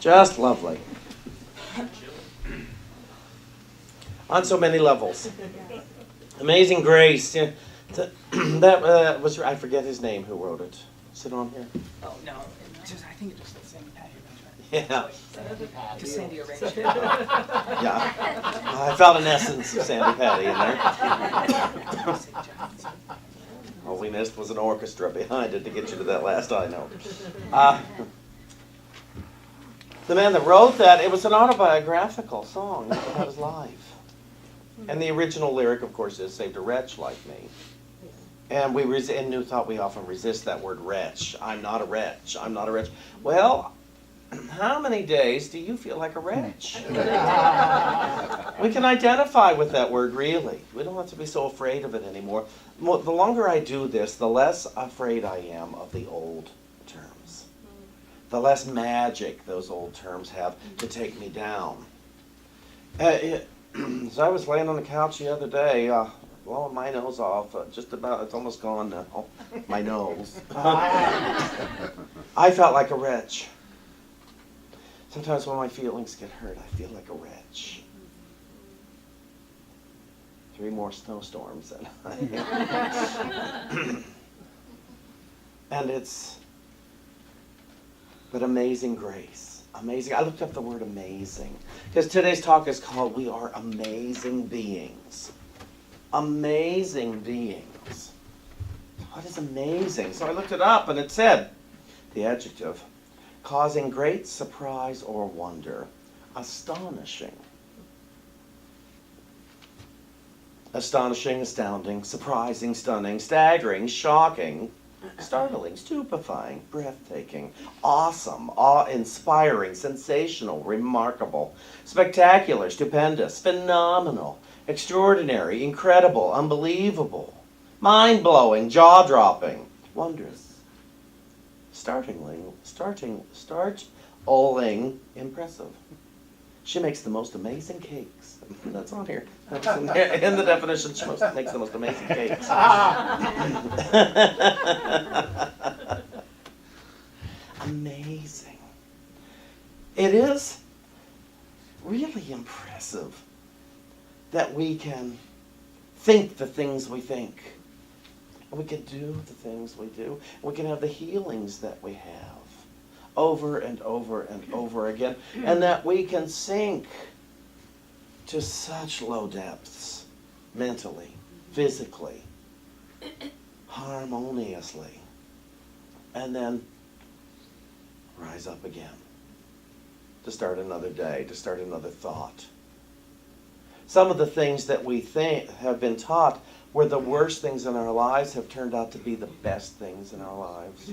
Just lovely. On so many levels. Amazing Grace. Yeah, that was, I forget his name who wrote it. Is it on here? Oh, no. I think it just says Sandy Patty. Yeah. Just Sandy arranged it. Yeah. I felt an essence of Sandy Patty in there. All we missed was an orchestra behind it to get you to that last high note. The man that wrote that, it was an autobiographical song about his life. And the original lyric, of course, is "Saved a wretch like me." And we thought we often resist that word wretch. I'm not a wretch. I'm not a wretch. Well, how many days do you feel like a wretch? We can identify with that word, really. We don't have to be so afraid of it anymore. The longer I do this, the less afraid I am of the old terms. The less magic those old terms have to take me down. So I was laying on the couch the other day, blowing my nose off, just about, it's almost gone now, my nose. I felt like a wretch. Sometimes when my feelings get hurt, I feel like a wretch. 3 more snowstorms and but amazing grace. Amazing. I looked up the word amazing because today's talk is called "We Are Amazing Beings." Amazing beings. What is amazing? So I looked it up and it said, the adjective, causing great surprise or wonder, astonishing. Astonishing, astounding, surprising, stunning, staggering, shocking, startling, stupefying, breathtaking, awesome, awe-inspiring, sensational, remarkable, spectacular, stupendous, phenomenal, extraordinary, incredible, unbelievable, mind-blowing, jaw-dropping, wondrous, startling, impressive. She makes the most amazing cakes. That's on here. That's in the definition, she makes the most amazing cakes. Amazing. It is really impressive that we can think the things we think. We can do the things we do. We can have the healings that we have over and over and over again. And that we can sink to such low depths, mentally, physically, harmoniously, and then rise up again to start another day, to start another thought. Some of the things that we have been taught were the worst things in our lives have turned out to be the best things in our lives.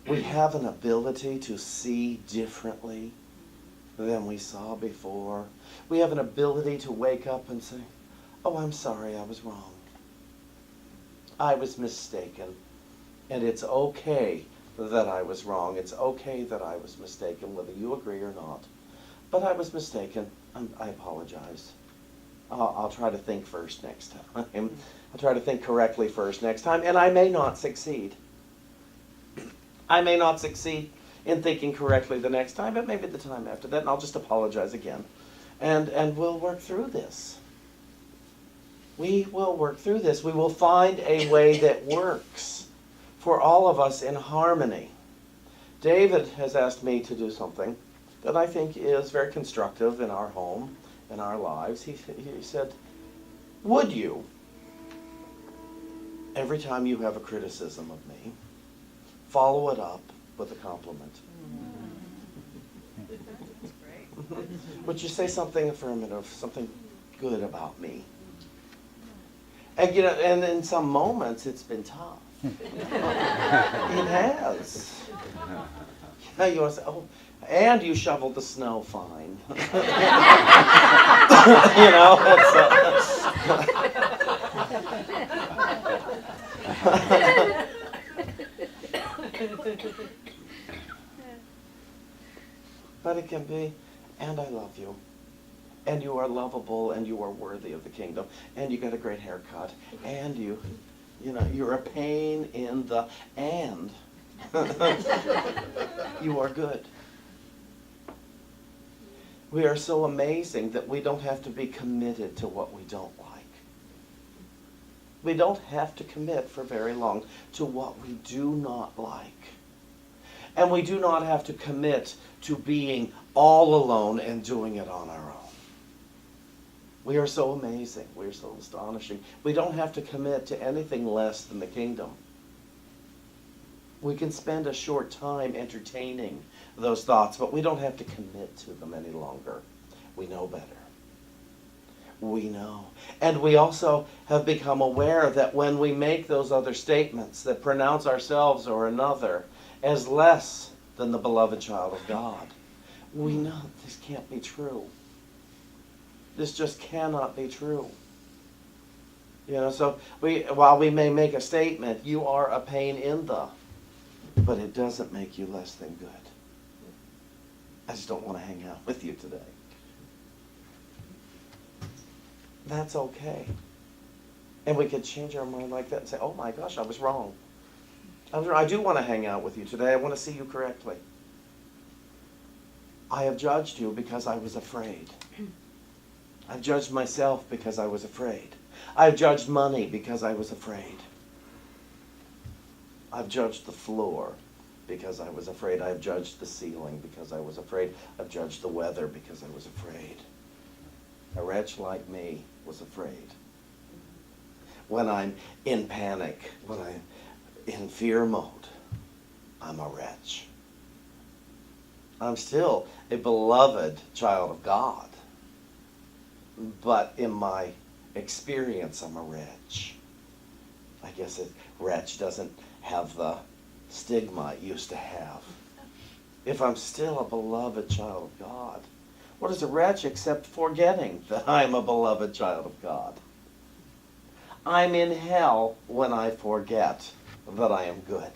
We have an ability to see differently than we saw before. We have an ability to wake up and say, "Oh, I'm sorry, I was wrong. I was mistaken." And it's okay that I was wrong. It's okay that I was mistaken, whether you agree or not. But I was mistaken. I apologize. I'll try to think first next time. I'll try to think correctly first next time, and I may not succeed. I may not succeed in thinking correctly the next time, but maybe the time after that, and I'll just apologize again. And we'll work through this. We will work through this. We will find a way that works for all of us in harmony. David has asked me to do something that I think is very constructive in our home, in our lives. He said, would you, every time you have a criticism of me, follow it up with a compliment? Would you say something affirmative, something good about me? And you know, and in some moments it's been tough. It has. You know, you want to say, "Oh, and you shoveled the snow fine." You know, but it can be, "And I love you. And you are lovable, and you are worthy of the kingdom, and you got a great haircut, and you know, you're a pain in the, and you are good." We are so amazing that we don't have to be committed to what we don't like. We don't have to commit for very long to what we do not like. And we do not have to commit to being all alone and doing it on our own. We are so amazing. We are so astonishing. We don't have to commit to anything less than the kingdom. We can spend a short time entertaining those thoughts, but we don't have to commit to them any longer. We know better. We know. And we also have become aware that when we make those other statements that pronounce ourselves or another as less than the beloved child of God, we know this can't be true. This just cannot be true. So while we may make a statement, you are a pain in the, but it doesn't make you less than good. I just don't want to hang out with you today. That's okay. And we could change our mind like that and say, oh my gosh, I was wrong. I do want to hang out with you today. I want to see you correctly. I have judged you because I was afraid. I've judged myself because I was afraid. I've judged money because I was afraid. I've judged the floor because I was afraid. I've judged the ceiling because I was afraid. I've judged the weather because I was afraid. A wretch like me was afraid. When I'm in panic, when I'm in fear mode, I'm a wretch. I'm still a beloved child of God, but in my experience, I'm a wretch. I guess wretch doesn't have the stigma it used to have. If I'm still a beloved child of God, what is a wretch except forgetting that I'm a beloved child of God? I'm in hell when I forget that I am good.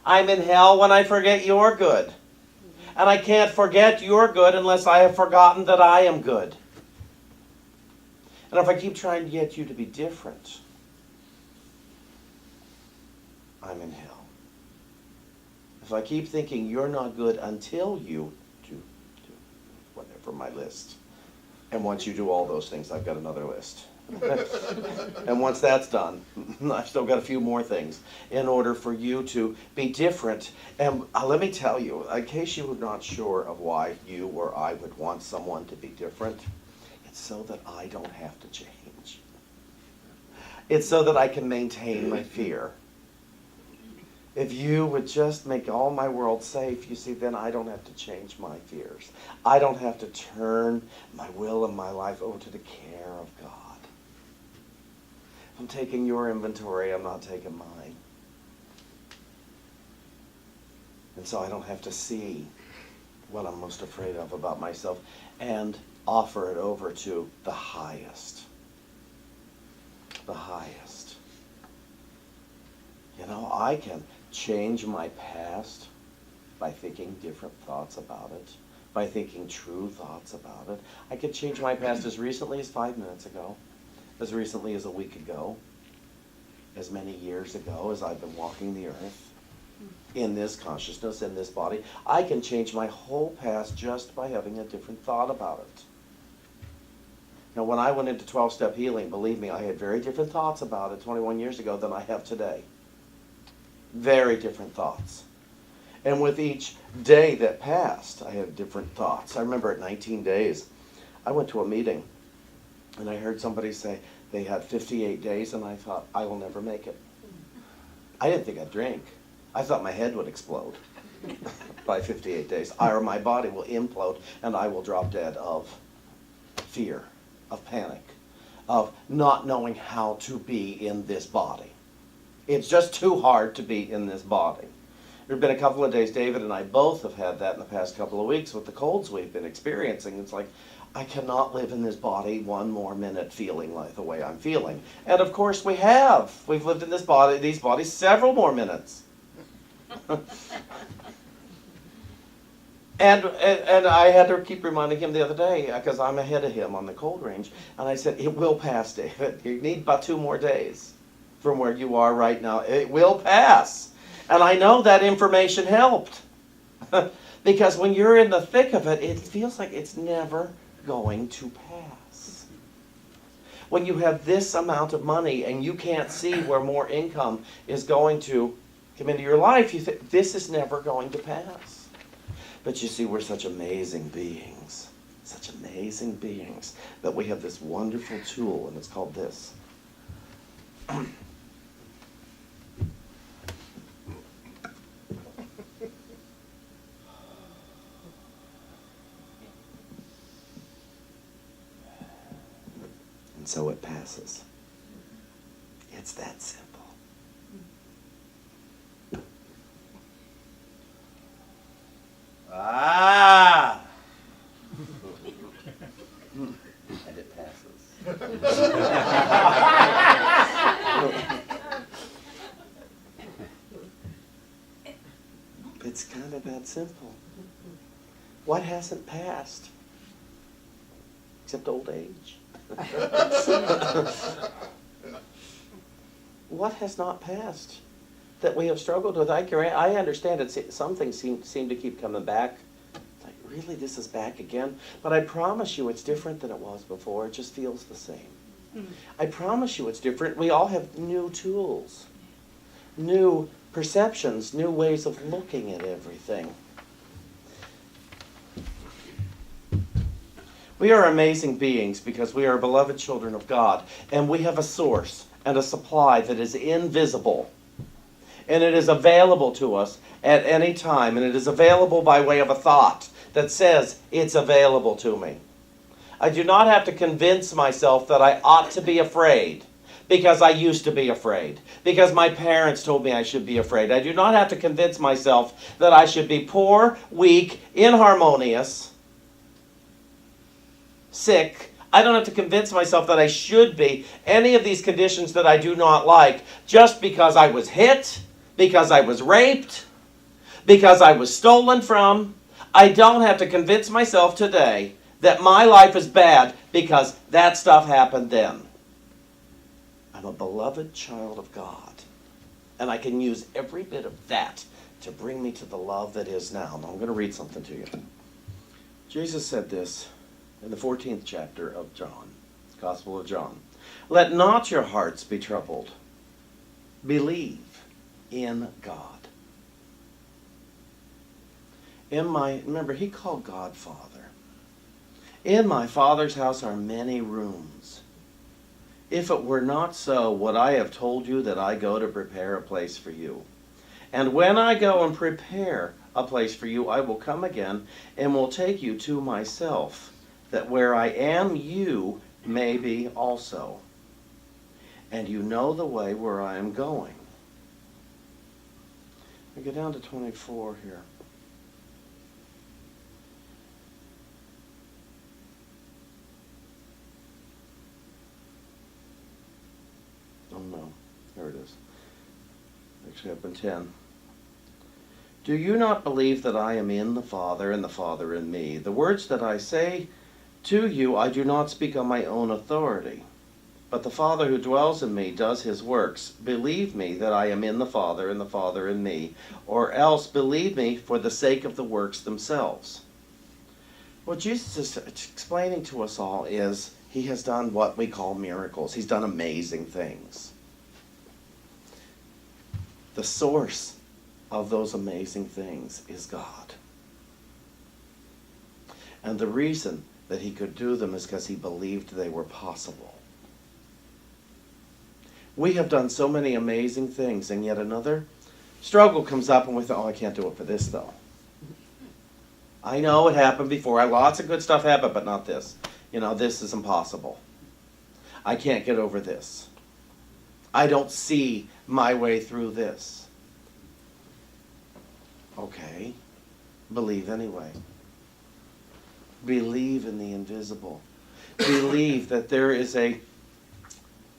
I'm in hell when I forget you're good. And I can't forget you're good unless I have forgotten that I am good. And if I keep trying to get you to be different, I'm in hell. If I keep thinking you're not good until you do whatever my list. And once you do all those things, I've got another list. And once that's done, I've still got a few more things in order for you to be different. And let me tell you, in case you were not sure of why you or I would want someone to be different, it's so that I don't have to change. It's so that I can maintain my fear. If you would just make all my world safe, you see, then I don't have to change my fears. I don't have to turn my will and my life over to the care of God. If I'm taking your inventory, I'm not taking mine. And so I don't have to see what I'm most afraid of about myself and offer it over to the highest. The highest. I can change my past by thinking different thoughts about it, by thinking true thoughts about it. I could change my past as recently as 5 minutes ago, as recently as a week ago, as many years ago as I've been walking the earth, in this consciousness, in this body. I can change my whole past just by having a different thought about it. Now, when I went into 12-step healing, believe me, I had very different thoughts about it 21 years ago than I have today. Very different thoughts. And with each day that passed, I had different thoughts. I remember at 19 days, I went to a meeting, and I heard somebody say they had 58 days, and I thought, I will never make it. I didn't think I'd drink. I thought my head would explode by 58 days, or my body will implode, and I will drop dead of fear, of panic, of not knowing how to be in this body. It's just too hard to be in this body. There have been a couple of days, David and I both have had that in the past couple of weeks with the colds we've been experiencing. It's like, I cannot live in this body one more minute feeling like the way I'm feeling. And of course we have. We've lived in this body, these bodies several more minutes. And I had to keep reminding him the other day, because I'm ahead of him on the cold range, and I said, it will pass, David. You need about 2 more days from where you are right now. It will pass. And I know that information helped. Because when you're in the thick of it, it feels like it's never going to pass. When you have this amount of money and you can't see where more income is going to come into your life, you think, this is never going to pass. But you see, we're such amazing beings. Such amazing beings that we have this wonderful tool, and it's called this. And so it passes. It's that simple. Ah! And it passes. It's kind of that simple. What hasn't passed? Except old age. What has not passed that we have struggled with? I understand it. Some things seem to keep coming back. It's like, really, this is back again? But I promise you it's different than it was before. It just feels the same. I promise you it's different. We all have new tools, new perceptions, new ways of looking at everything. We are amazing beings because we are beloved children of God, and we have a source and a supply that is invisible, and it is available to us at any time, and it is available by way of a thought that says it's available to me. I do not have to convince myself that I ought to be afraid because I used to be afraid, because my parents told me I should be afraid. I do not have to convince myself that I should be poor, weak, inharmonious, sick. I don't have to convince myself that I should be any of these conditions that I do not like just because I was hit, because I was raped, because I was stolen from. I don't have to convince myself today that my life is bad because that stuff happened then. I'm a beloved child of God, and I can use every bit of that to bring me to the love that is now. Now I'm going to read something to you. Jesus said this in the 14th chapter of John, Gospel of John. Let not your hearts be troubled. Believe in God. Remember, he called God Father. In my Father's house are many rooms. If it were not so, would I have told you that I go to prepare a place for you? And when I go and prepare a place for you, I will come again and will take you to myself, that where I am, you may be also. And you know the way where I am going. We get down to 24 here. Oh no, there it is. Actually up in 10. Do you not believe that I am in the Father and the Father in me? The words that I say to you, I do not speak on my own authority, but the Father who dwells in me does his works. Believe me that I am in the Father and the Father in me, or else believe me for the sake of the works themselves. What Jesus is explaining to us all is he has done what we call miracles. He's done amazing things. The source of those amazing things is God. And the reason that he could do them is because he believed they were possible. We have done so many amazing things, and yet another struggle comes up and we think, oh, I can't do it for this though. I know it happened before. Lots of good stuff happened, but not this. This is impossible. I can't get over this. I don't see my way through this. Okay, believe anyway. Believe in the invisible. Believe that there is an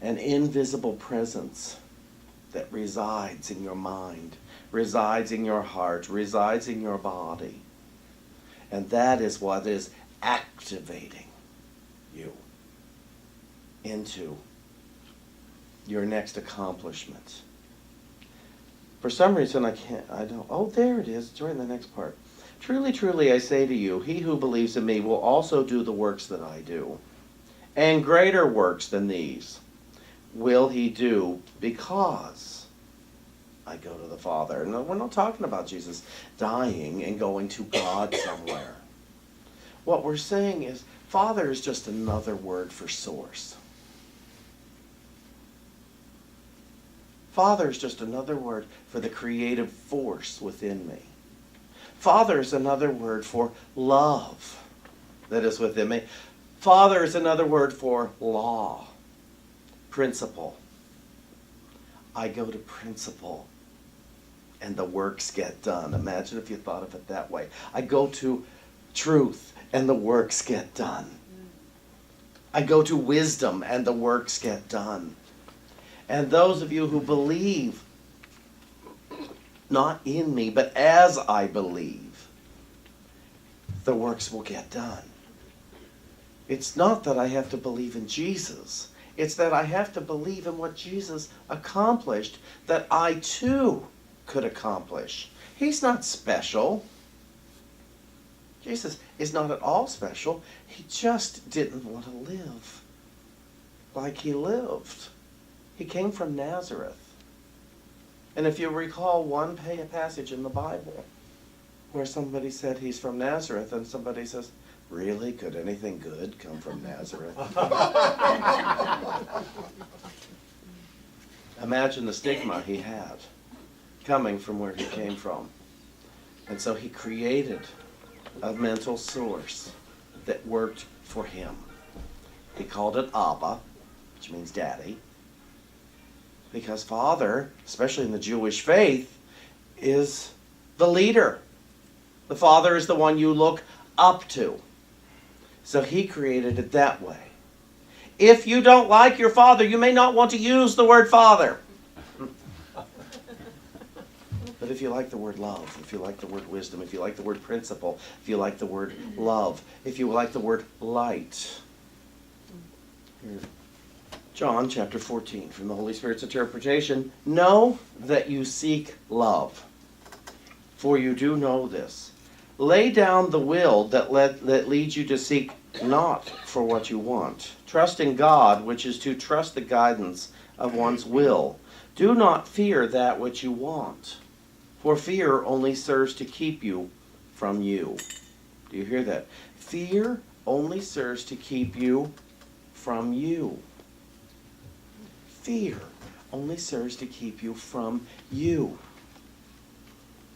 invisible presence that resides in your mind, resides in your heart, resides in your body. And that is what is activating you into your next accomplishment. For some reason I don't, oh, there it is, it's right in the next part. Truly, truly, I say to you, he who believes in me will also do the works that I do, and greater works than these will he do, because I go to the Father. No, we're not talking about Jesus dying and going to God somewhere. What we're saying is, Father is just another word for source. Father is just another word for the creative force within me. Father is another word for love that is within me. Father is another word for law, principle. I go to principle and the works get done. Imagine if you thought of it that way. I go to truth and the works get done. I go to wisdom and the works get done. And those of you who believe, not in me, but as I believe, the works will get done. It's not that I have to believe in Jesus. It's that I have to believe in what Jesus accomplished that I too could accomplish. He's not special. Jesus is not at all special. He just didn't want to live like he lived. He came from Nazareth. And if you recall one passage in the Bible where somebody said he's from Nazareth and somebody says, really? Could anything good come from Nazareth? Imagine the stigma he had coming from where he came from. And so he created a mental source that worked for him. He called it Abba, which means daddy. Because Father, especially in the Jewish faith, is the leader. The Father is the one you look up to. So he created it that way. If you don't like your father, you may not want to use the word father. But if you like the word love, if you like the word wisdom, if you like the word principle, if you like the word love, if you like the word light. Here. John chapter 14, from the Holy Spirit's interpretation. Know that you seek love, for you do know this. Lay down the will that leads you to seek not for what you want. Trust in God, which is to trust the guidance of one's will. Do not fear that which you want, for fear only serves to keep you from you. Do you hear that? Fear only serves to keep you from you. Fear only serves to keep you from you.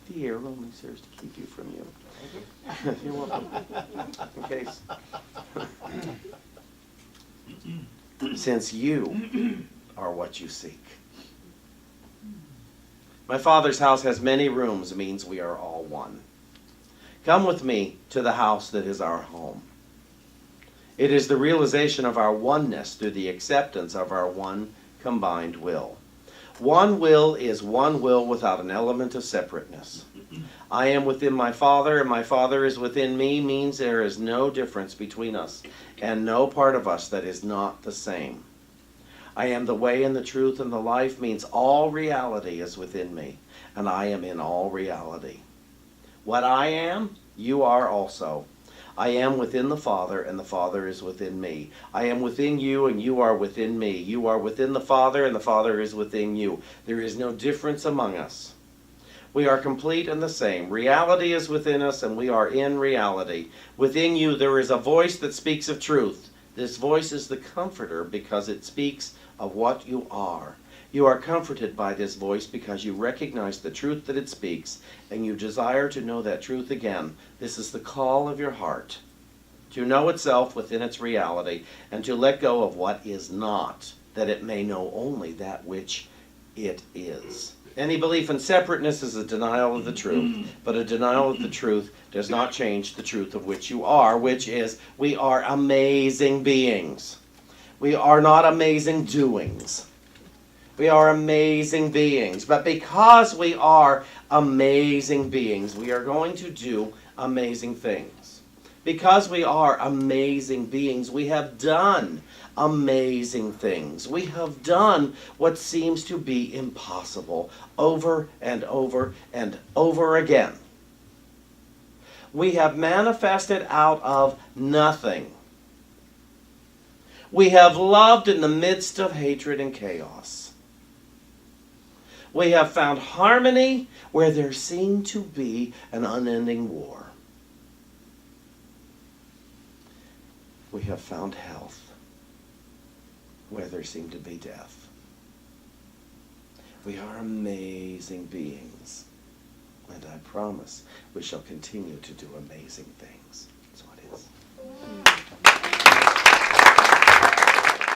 Fear only serves to keep you from you. You're welcome. In case. Since you are what you seek. My Father's house has many rooms means we are all one. Come with me to the house that is our home. It is the realization of our oneness through the acceptance of our one combined will. One will is one will without an element of separateness. I am within my Father, and my Father is within me means there is no difference between us, and no part of us that is not the same. I am the way and the truth and the life means all reality is within me, and I am in all reality. What I am, you are also. I am within the Father, and the Father is within me. I am within you, and you are within me. You are within the Father, and the Father is within you. There is no difference among us. We are complete and the same. Reality is within us, and we are in reality. Within you there is a voice that speaks of truth. This voice is the Comforter because it speaks of what you are. You are comforted by this voice because you recognize the truth that it speaks, and you desire to know that truth again. This is the call of your heart, to know itself within its reality, and to let go of what is not, that it may know only that which it is. Any belief in separateness is a denial of the truth, but a denial of the truth does not change the truth of which you are, which is we are amazing beings. We are not amazing doings. We are amazing beings. But because we are amazing beings, we are going to do amazing things. Because we are amazing beings, we have done amazing things. We have done what seems to be impossible over and over and over again. We have manifested out of nothing. We have loved in the midst of hatred and chaos. We have found harmony where there seemed to be an unending war. We have found health where there seemed to be death. We are amazing beings. And I promise we shall continue to do amazing things. That's what it is.